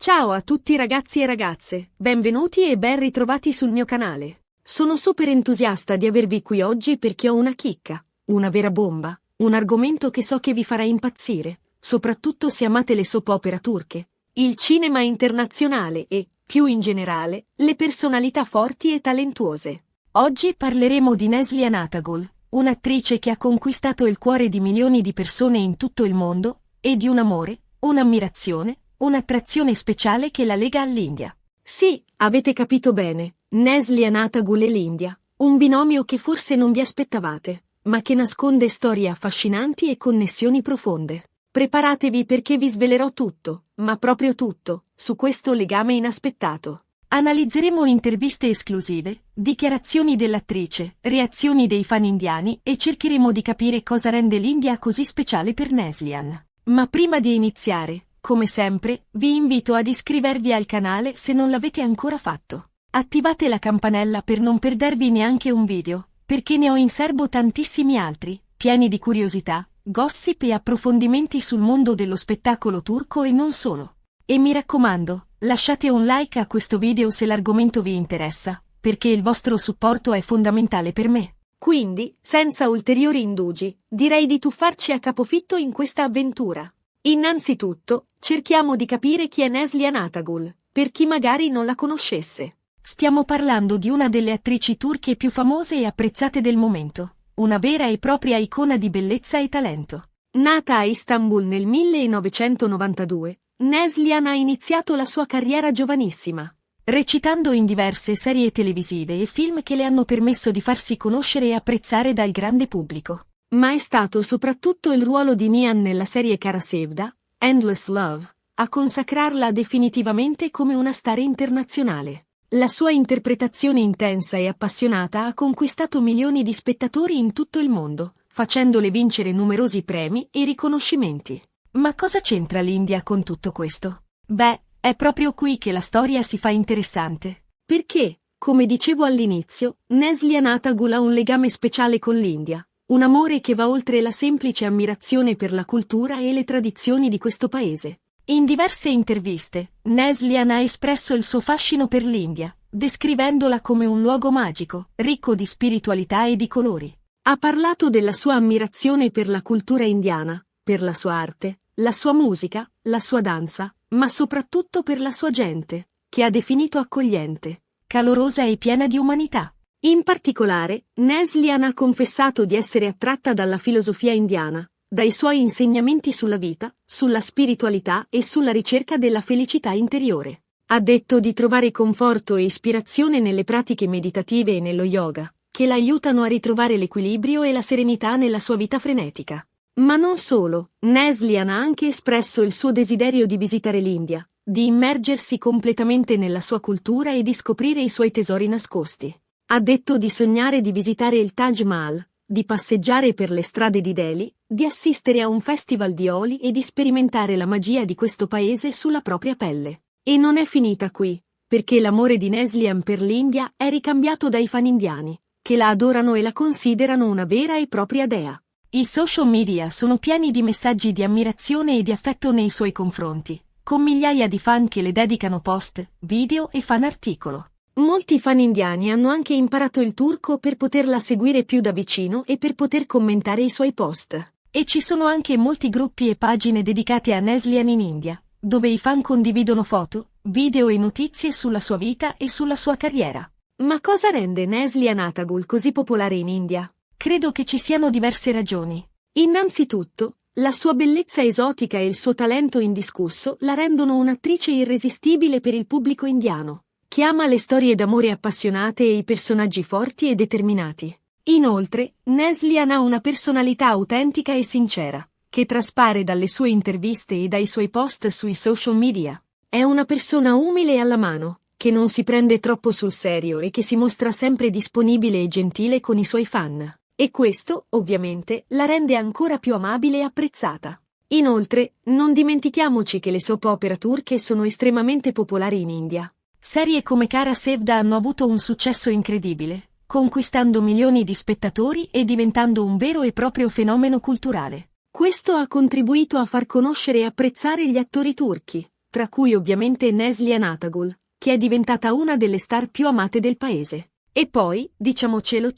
Ciao a tutti ragazzi e ragazze, benvenuti e ben ritrovati sul mio canale. Sono super entusiasta di avervi qui oggi perché ho una chicca, una vera bomba, un argomento che so che vi farà impazzire, soprattutto se amate le soap opera turche, il cinema internazionale e, più in generale, le personalità forti e talentuose. Oggi parleremo di Neslihan Atagul, un'attrice che ha conquistato il cuore di milioni di persone in tutto il mondo, e di un amore, un'ammirazione, un'attrazione speciale che la lega all'India. Sì, avete capito bene, Neslihan Atagul e l'India, un binomio che forse non vi aspettavate, ma che nasconde storie affascinanti e connessioni profonde. Preparatevi perché vi svelerò tutto, ma proprio tutto, su questo legame inaspettato. Analizzeremo interviste esclusive, dichiarazioni dell'attrice, reazioni dei fan indiani e cercheremo di capire cosa rende l'India così speciale per Neslihan. Ma prima di iniziare, come sempre, vi invito ad iscrivervi al canale se non l'avete ancora fatto. Attivate la campanella per non perdervi neanche un video, perché ne ho in serbo tantissimi altri, pieni di curiosità, gossip e approfondimenti sul mondo dello spettacolo turco e non solo. E mi raccomando, lasciate un like a questo video se l'argomento vi interessa, perché il vostro supporto è fondamentale per me. Quindi, senza ulteriori indugi, direi di tuffarci a capofitto in questa avventura. Innanzitutto, cerchiamo di capire chi è Neslihan Atagul, per chi magari non la conoscesse. Stiamo parlando di una delle attrici turche più famose e apprezzate del momento, una vera e propria icona di bellezza e talento. Nata a Istanbul nel 1992, Neslihan ha iniziato la sua carriera giovanissima, recitando in diverse serie televisive e film che le hanno permesso di farsi conoscere e apprezzare dal grande pubblico. Ma è stato soprattutto il ruolo di Nihan nella serie Kara Sevda, Endless Love, a consacrarla definitivamente come una star internazionale. La sua interpretazione intensa e appassionata ha conquistato milioni di spettatori in tutto il mondo, facendole vincere numerosi premi e riconoscimenti. Ma cosa c'entra l'India con tutto questo? Beh, è proprio qui che la storia si fa interessante. Perché, come dicevo all'inizio, Neslihan Atagul ha un legame speciale con l'India. Un amore che va oltre la semplice ammirazione per la cultura e le tradizioni di questo paese. In diverse interviste, Neslihan ha espresso il suo fascino per l'India, descrivendola come un luogo magico, ricco di spiritualità e di colori. Ha parlato della sua ammirazione per la cultura indiana, per la sua arte, la sua musica, la sua danza, ma soprattutto per la sua gente, che ha definito accogliente, calorosa e piena di umanità. In particolare, Neslihan ha confessato di essere attratta dalla filosofia indiana, dai suoi insegnamenti sulla vita, sulla spiritualità e sulla ricerca della felicità interiore. Ha detto di trovare conforto e ispirazione nelle pratiche meditative e nello yoga, che la aiutano a ritrovare l'equilibrio e la serenità nella sua vita frenetica. Ma non solo, Neslihan ha anche espresso il suo desiderio di visitare l'India, di immergersi completamente nella sua cultura e di scoprire i suoi tesori nascosti. Ha detto di sognare di visitare il Taj Mahal, di passeggiare per le strade di Delhi, di assistere a un festival di oli e di sperimentare la magia di questo paese sulla propria pelle. E non è finita qui, perché l'amore di Neslihan per l'India è ricambiato dai fan indiani, che la adorano e la considerano una vera e propria dea. I social media sono pieni di messaggi di ammirazione e di affetto nei suoi confronti, con migliaia di fan che le dedicano post, video e fan articolo. Molti fan indiani hanno anche imparato il turco per poterla seguire più da vicino e per poter commentare i suoi post. E ci sono anche molti gruppi e pagine dedicate a Neslihan in India, dove i fan condividono foto, video e notizie sulla sua vita e sulla sua carriera. Ma cosa rende Neslihan Atagul così popolare in India? Credo che ci siano diverse ragioni. Innanzitutto, la sua bellezza esotica e il suo talento indiscusso la rendono un'attrice irresistibile per il pubblico indiano, che ama le storie d'amore appassionate e i personaggi forti e determinati. Inoltre, Neslihan ha una personalità autentica e sincera, che traspare dalle sue interviste e dai suoi post sui social media. È una persona umile e alla mano, che non si prende troppo sul serio e che si mostra sempre disponibile e gentile con i suoi fan. E questo, ovviamente, la rende ancora più amabile e apprezzata. Inoltre, non dimentichiamoci che le soap opera turche sono estremamente popolari in India. Serie come Kara Sevda hanno avuto un successo incredibile, conquistando milioni di spettatori e diventando un vero e proprio fenomeno culturale. Questo ha contribuito a far conoscere e apprezzare gli attori turchi, tra cui ovviamente Neslihan Atagul, che è diventata una delle star più amate del paese. E poi, diciamocelo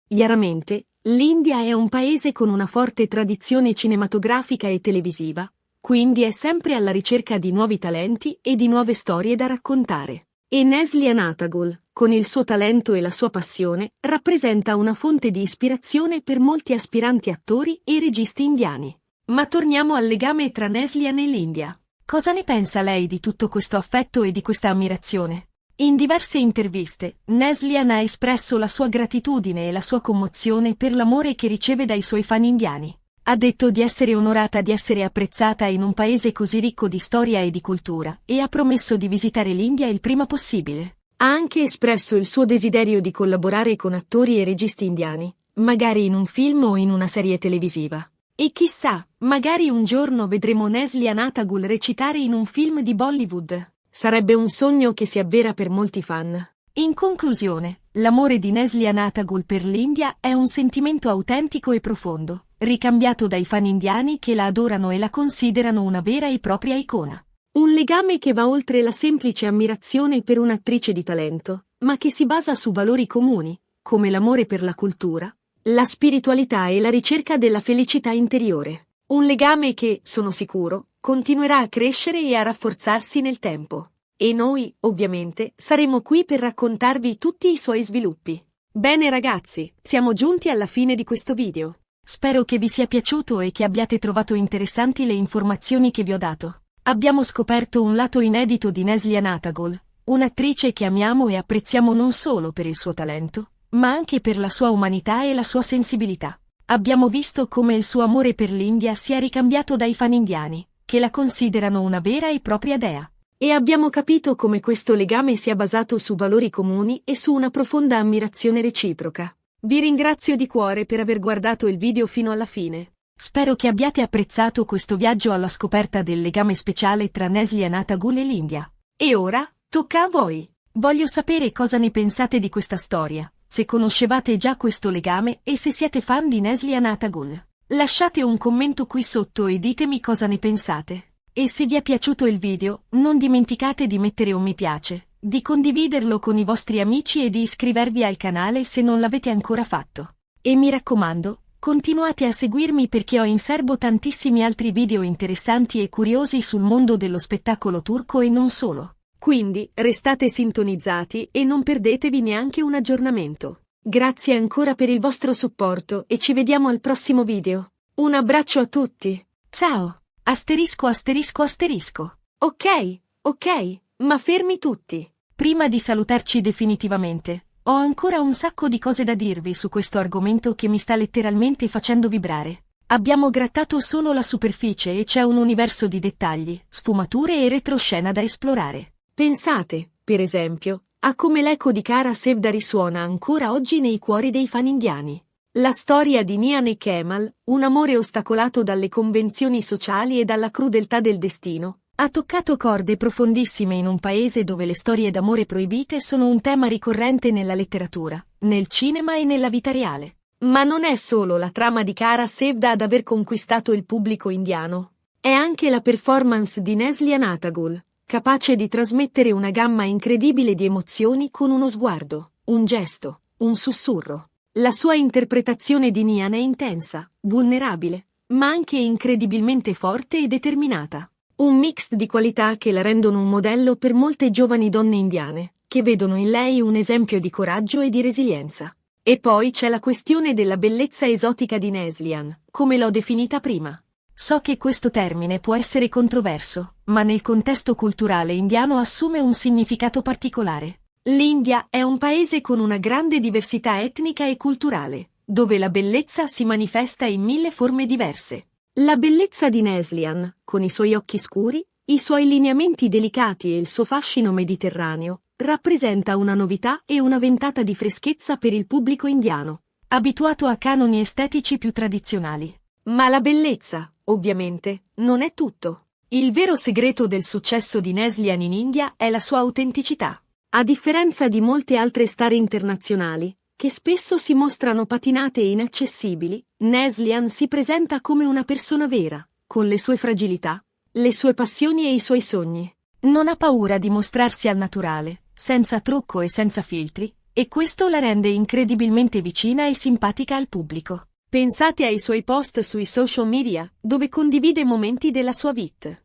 chiaramente, l'India è un paese con una forte tradizione cinematografica e televisiva, quindi è sempre alla ricerca di nuovi talenti e di nuove storie da raccontare. E Neslihan Atagul, con il suo talento e la sua passione, rappresenta una fonte di ispirazione per molti aspiranti attori e registi indiani. Ma torniamo al legame tra Neslihan e l'India. Cosa ne pensa lei di tutto questo affetto e di questa ammirazione? In diverse interviste, Neslihan ha espresso la sua gratitudine e la sua commozione per l'amore che riceve dai suoi fan indiani. Ha detto di essere onorata di essere apprezzata in un paese così ricco di storia e di cultura, e ha promesso di visitare l'India il prima possibile. Ha anche espresso il suo desiderio di collaborare con attori e registi indiani, magari in un film o in una serie televisiva. E chissà, magari un giorno vedremo Neslihan Atagul recitare in un film di Bollywood. Sarebbe un sogno che si avvera per molti fan. In conclusione, l'amore di Neslihan Atagul per l'India è un sentimento autentico e profondo, ricambiato dai fan indiani che la adorano e la considerano una vera e propria icona. Un legame che va oltre la semplice ammirazione per un'attrice di talento, ma che si basa su valori comuni, come l'amore per la cultura, la spiritualità e la ricerca della felicità interiore. Un legame che, sono sicuro, continuerà a crescere e a rafforzarsi nel tempo. E noi, ovviamente, saremo qui per raccontarvi tutti i suoi sviluppi. Bene ragazzi, siamo giunti alla fine di questo video. Spero che vi sia piaciuto e che abbiate trovato interessanti le informazioni che vi ho dato. Abbiamo scoperto un lato inedito di Neslihan Atagul, un'attrice che amiamo e apprezziamo non solo per il suo talento, ma anche per la sua umanità e la sua sensibilità. Abbiamo visto come il suo amore per l'India sia ricambiato dai fan indiani, che la considerano una vera e propria dea. E abbiamo capito come questo legame sia basato su valori comuni e su una profonda ammirazione reciproca. Vi ringrazio di cuore per aver guardato il video fino alla fine. Spero che abbiate apprezzato questo viaggio alla scoperta del legame speciale tra Neslihan Atagul e l'India. E ora, tocca a voi. Voglio sapere cosa ne pensate di questa storia, se conoscevate già questo legame e se siete fan di Neslihan Atagul. Lasciate un commento qui sotto e ditemi cosa ne pensate. E se vi è piaciuto il video, non dimenticate di mettere un mi piace, di condividerlo con i vostri amici e di iscrivervi al canale se non l'avete ancora fatto. E mi raccomando, continuate a seguirmi perché ho in serbo tantissimi altri video interessanti e curiosi sul mondo dello spettacolo turco e non solo. Quindi, restate sintonizzati e non perdetevi neanche un aggiornamento. Grazie ancora per il vostro supporto e ci vediamo al prossimo video. Un abbraccio a tutti. Ciao! Asterisco asterisco asterisco. Ok, ma fermi tutti. Prima di salutarci definitivamente, ho ancora un sacco di cose da dirvi su questo argomento che mi sta letteralmente facendo vibrare. Abbiamo grattato solo la superficie e c'è un universo di dettagli, sfumature e retroscena da esplorare. Pensate, per esempio, a come l'eco di Kara Sevda risuona ancora oggi nei cuori dei fan indiani. La storia di Nian e Kemal, un amore ostacolato dalle convenzioni sociali e dalla crudeltà del destino, ha toccato corde profondissime in un paese dove le storie d'amore proibite sono un tema ricorrente nella letteratura, nel cinema e nella vita reale. Ma non è solo la trama di Kara Sevda ad aver conquistato il pubblico indiano. È anche la performance di Neslihan Atagul, capace di trasmettere una gamma incredibile di emozioni con uno sguardo, un gesto, un sussurro. La sua interpretazione di Nian è intensa, vulnerabile, ma anche incredibilmente forte e determinata. Un mix di qualità che la rendono un modello per molte giovani donne indiane, che vedono in lei un esempio di coraggio e di resilienza. E poi c'è la questione della bellezza esotica di Neslihan, come l'ho definita prima. So che questo termine può essere controverso, ma nel contesto culturale indiano assume un significato particolare. L'India è un paese con una grande diversità etnica e culturale, dove la bellezza si manifesta in mille forme diverse. La bellezza di Neslihan, con i suoi occhi scuri, i suoi lineamenti delicati e il suo fascino mediterraneo, rappresenta una novità e una ventata di freschezza per il pubblico indiano, abituato a canoni estetici più tradizionali. Ma la bellezza, ovviamente, non è tutto. Il vero segreto del successo di Neslihan in India è la sua autenticità. A differenza di molte altre star internazionali, che spesso si mostrano patinate e inaccessibili, Neslihan si presenta come una persona vera, con le sue fragilità, le sue passioni e i suoi sogni. Non ha paura di mostrarsi al naturale, senza trucco e senza filtri, e questo la rende incredibilmente vicina e simpatica al pubblico. Pensate ai suoi post sui social media, dove condivide momenti della sua vita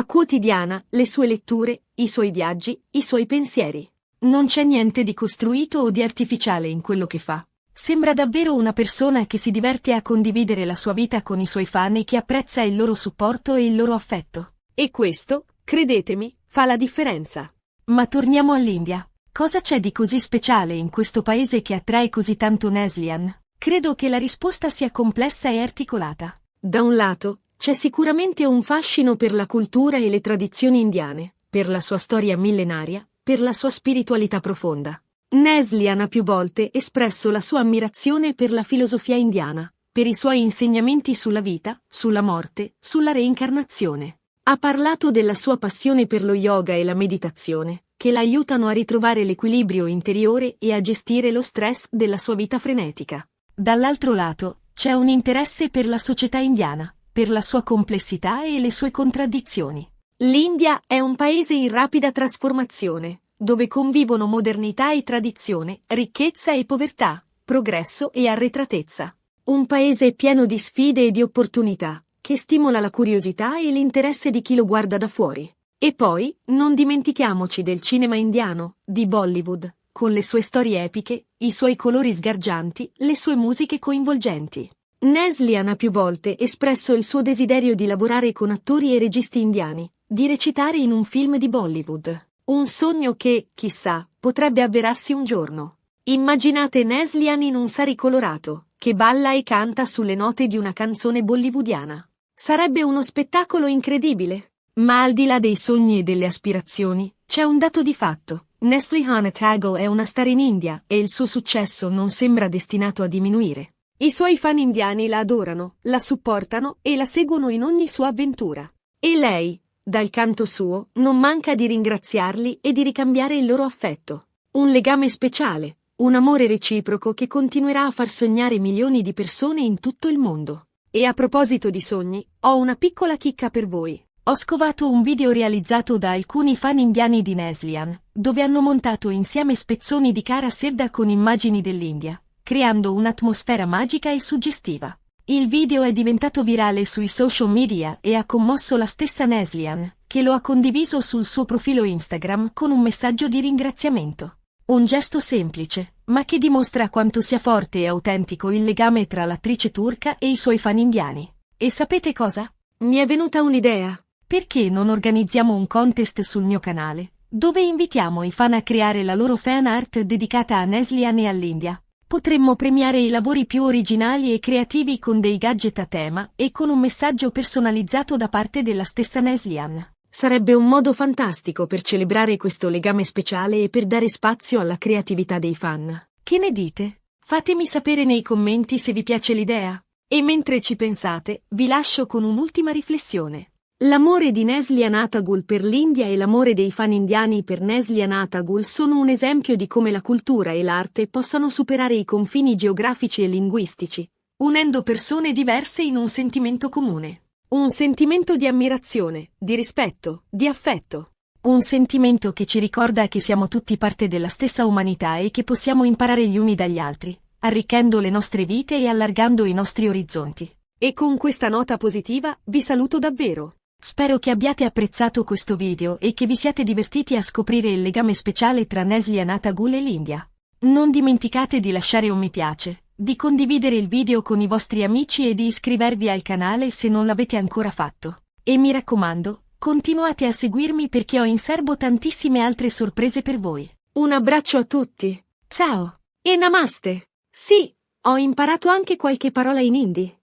quotidiana, le sue letture, i suoi viaggi, i suoi pensieri. Non c'è niente di costruito o di artificiale in quello che fa. Sembra davvero una persona che si diverte a condividere la sua vita con i suoi fan e che apprezza il loro supporto e il loro affetto. E questo, credetemi, fa la differenza. Ma torniamo all'India. Cosa c'è di così speciale in questo paese che attrae così tanto Neslihan? Credo che la risposta sia complessa e articolata. Da un lato, c'è sicuramente un fascino per la cultura e le tradizioni indiane, per la sua storia millenaria, per la sua spiritualità profonda. Neslihan ha più volte espresso la sua ammirazione per la filosofia indiana, per i suoi insegnamenti sulla vita, sulla morte, sulla reincarnazione. Ha parlato della sua passione per lo yoga e la meditazione, che la aiutano a ritrovare l'equilibrio interiore e a gestire lo stress della sua vita frenetica. Dall'altro lato, c'è un interesse per la società indiana, per la sua complessità e le sue contraddizioni. L'India è un paese in rapida trasformazione, dove convivono modernità e tradizione, ricchezza e povertà, progresso e arretratezza. Un paese pieno di sfide e di opportunità, che stimola la curiosità e l'interesse di chi lo guarda da fuori. E poi, non dimentichiamoci del cinema indiano, di Bollywood, con le sue storie epiche, i suoi colori sgargianti, le sue musiche coinvolgenti. Neslihan ha più volte espresso il suo desiderio di lavorare con attori e registi indiani, di recitare in un film di Bollywood. Un sogno che, chissà, potrebbe avverarsi un giorno. Immaginate Neslihan in un sari colorato, che balla e canta sulle note di una canzone bollywoodiana. Sarebbe uno spettacolo incredibile. Ma al di là dei sogni e delle aspirazioni, c'è un dato di fatto. Neslihan Tagore è una star in India e il suo successo non sembra destinato a diminuire. I suoi fan indiani la adorano, la supportano e la seguono in ogni sua avventura. E lei, dal canto suo, non manca di ringraziarli e di ricambiare il loro affetto. Un legame speciale, un amore reciproco che continuerà a far sognare milioni di persone in tutto il mondo. E a proposito di sogni, ho una piccola chicca per voi. Ho scovato un video realizzato da alcuni fan indiani di Neslihan, dove hanno montato insieme spezzoni di Kara Sevda con immagini dell'India, creando un'atmosfera magica e suggestiva. Il video è diventato virale sui social media e ha commosso la stessa Neslihan, che lo ha condiviso sul suo profilo Instagram con un messaggio di ringraziamento. Un gesto semplice, ma che dimostra quanto sia forte e autentico il legame tra l'attrice turca e i suoi fan indiani. E sapete cosa? Mi è venuta un'idea. Perché non organizziamo un contest sul mio canale, dove invitiamo i fan a creare la loro fan art dedicata a Neslihan e all'India? Potremmo premiare i lavori più originali e creativi con dei gadget a tema e con un messaggio personalizzato da parte della stessa Neslihan. Sarebbe un modo fantastico per celebrare questo legame speciale e per dare spazio alla creatività dei fan. Che ne dite? Fatemi sapere nei commenti se vi piace l'idea. E mentre ci pensate, vi lascio con un'ultima riflessione. L'amore di Neslihan Atagul per l'India e l'amore dei fan indiani per Neslihan Atagul sono un esempio di come la cultura e l'arte possano superare i confini geografici e linguistici, unendo persone diverse in un sentimento comune. Un sentimento di ammirazione, di rispetto, di affetto. Un sentimento che ci ricorda che siamo tutti parte della stessa umanità e che possiamo imparare gli uni dagli altri, arricchendo le nostre vite e allargando i nostri orizzonti. E con questa nota positiva, vi saluto davvero. Spero che abbiate apprezzato questo video e che vi siate divertiti a scoprire il legame speciale tra Neslihan Atagul e l'India. Non dimenticate di lasciare un mi piace, di condividere il video con i vostri amici e di iscrivervi al canale se non l'avete ancora fatto. E mi raccomando, continuate a seguirmi perché ho in serbo tantissime altre sorprese per voi. Un abbraccio a tutti. Ciao. E namaste. Sì, ho imparato anche qualche parola in hindi.